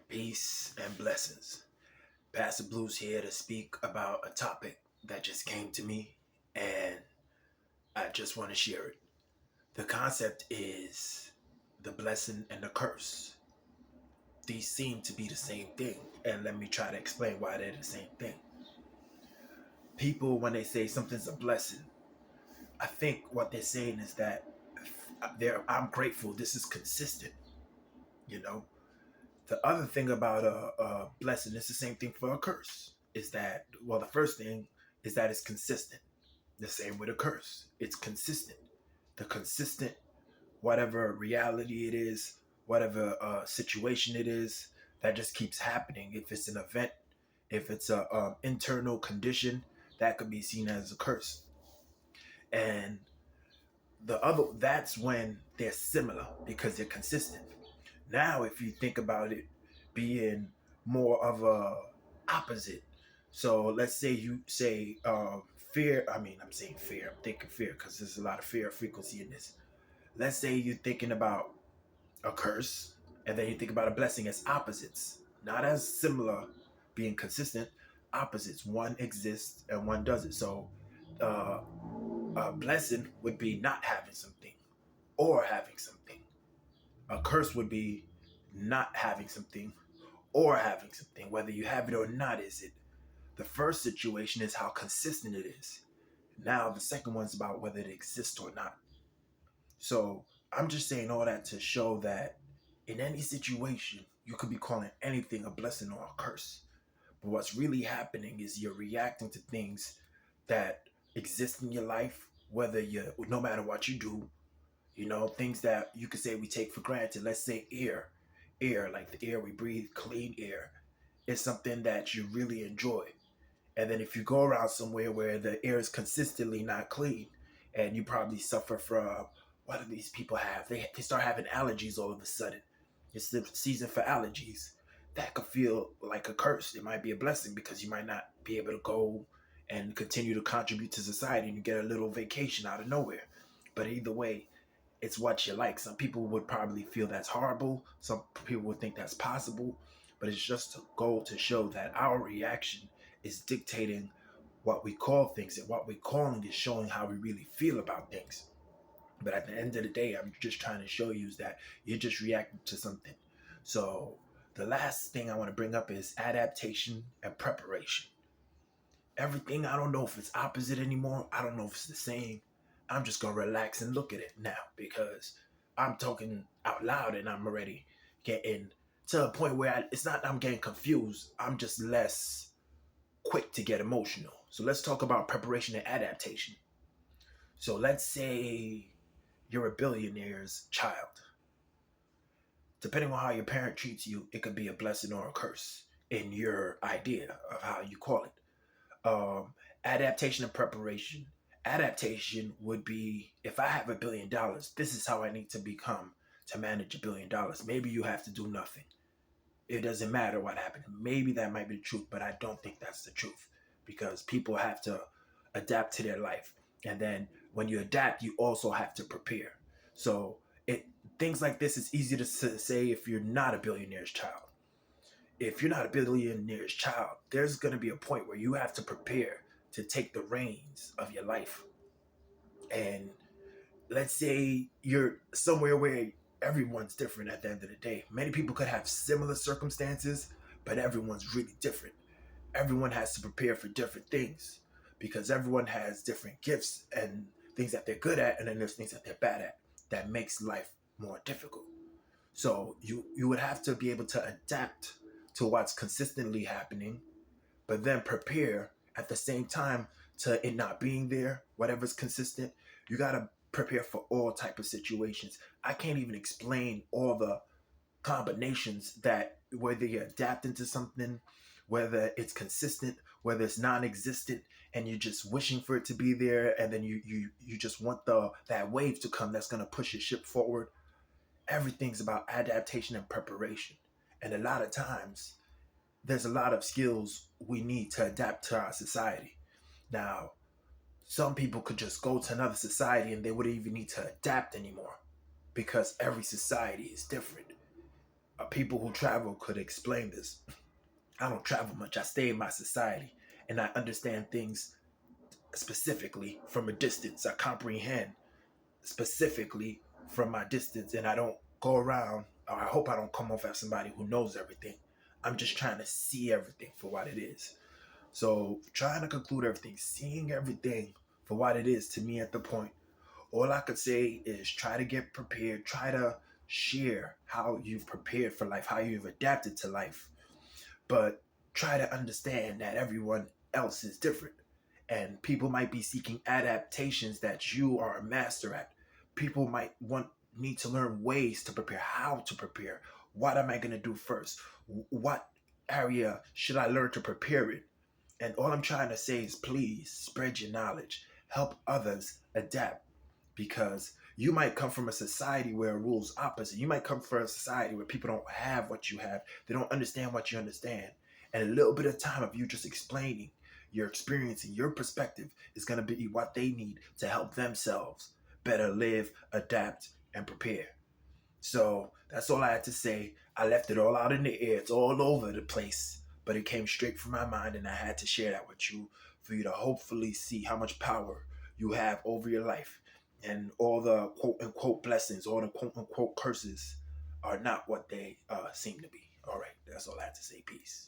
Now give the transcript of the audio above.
Peace and blessings. Pastor Blues here to speak about a topic that just came to me and I just want to share it. The concept is the blessing and the curse. These seem to be the same thing, and let me try to explain why they're the same thing. People, when they say something's a blessing, I think what they're saying is that I'm grateful this is consistent, you know. The other thing about a blessing is the same thing for a curse. Is that, well, the first thing is that it's consistent. The same with a curse. It's consistent. The consistent, whatever reality it is, whatever situation it is, that just keeps happening. If it's an event, if it's a internal condition, that could be seen as a curse. And that's when they're similar because they're consistent. Now, if you think about it being more of a opposite, so let's say you say fear. I mean, I'm saying fear. I'm thinking fear because there's a lot of fear frequency in this. Let's say you're thinking about a curse, and then you think about a blessing as opposites, not as similar, being consistent. Opposites. One exists and one doesn't. So, uh, a blessing would be not having something or having something. A curse would be not having something or having something. Whether you have it or not, is it? The first situation is how consistent it is. Now, the second one's about whether it exists or not. So, I'm just saying all that to show that in any situation, you could be calling anything a blessing or a curse. But what's really happening is you're reacting to things that exist in your life, whether no matter what you do, things that you could say we take for granted. Let's say air, like the air we breathe, clean air, is something that you really enjoy. And then if you go around somewhere where the air is consistently not clean, and you probably suffer from, what do these people have? They start having allergies all of a sudden. It's the season for allergies. That could feel like a curse. It might be a blessing because you might not be able to go and continue to contribute to society and you get a little vacation out of nowhere. But either way, it's what you like. Some people would probably feel that's horrible. Some people would think that's possible. But it's just a goal to show that our reaction is dictating what we call things, and what we're calling is showing how we really feel about things. But at the end of the day, I'm just trying to show you is that you're just reacting to something. So the last thing I want to bring up is adaptation and preparation. Everything, I don't know if it's opposite anymore. I don't know if it's the same. I'm just going to relax and look at it now because I'm talking out loud and I'm already getting to a point where it's not I'm getting confused. I'm just less quick to get emotional. So let's talk about preparation and adaptation. So let's say you're a billionaire's child. Depending on how your parent treats you, it could be a blessing or a curse in your idea of how you call it. Adaptation and preparation. Adaptation would be, if I have $1 billion, this is how I need to become to manage $1 billion. Maybe you have to do nothing. It doesn't matter what happened. Maybe that might be the truth, but I don't think that's the truth because people have to adapt to their life. And then when you adapt, you also have to prepare. So it things like this is easy to say if you're not a billionaire's child. If you're not a billionaire's child, there's going to be a point where you have to prepare to take the reins of your life. And let's say you're somewhere where everyone's different at the end of the day. Many people could have similar circumstances, but everyone's really different. Everyone has to prepare for different things because everyone has different gifts and things that they're good at, and then there's things that they're bad at that makes life more difficult. So you would have to be able to adapt to what's consistently happening, but then prepare at the same time to it not being there, whatever's consistent. You gotta prepare for all type of situations. I can't even explain all the combinations that whether you're adapting to something, whether it's consistent, whether it's non-existent, and you're just wishing for it to be there, and then you just want that wave to come that's gonna push your ship forward. Everything's about adaptation and preparation. And a lot of times, there's a lot of skills we need to adapt to our society. Now, some people could just go to another society and they wouldn't even need to adapt anymore because every society is different. People who travel could explain this. I don't travel much. I stay in my society and I understand things specifically from a distance. I comprehend specifically from my distance, and I don't go around, or I hope I don't come off as somebody who knows everything. I'm just trying to see everything for what it is. So, trying to conclude everything, seeing everything for what it is to me at the point, all I could say is try to get prepared, try to share how you've prepared for life, how you've adapted to life, but try to understand that everyone else is different. And people might be seeking adaptations that you are a master at. People might need to learn ways to prepare, how to prepare. What am I going to do first? What area should I learn to prepare in? And all I'm trying to say is please spread your knowledge, help others adapt, because you might come from a society where rules opposite. You might come from a society where people don't have what you have. They don't understand what you understand. And a little bit of time of you just explaining your experience and your perspective is going to be what they need to help themselves better live, adapt, and prepare. So that's all I had to say. I left it all out in the air. It's all over the place, but it came straight from my mind, and I had to share that with you for you to hopefully see how much power you have over your life, and all the quote unquote blessings, all the quote unquote curses are not what they seem to be. All right, that's all I had to say. Peace.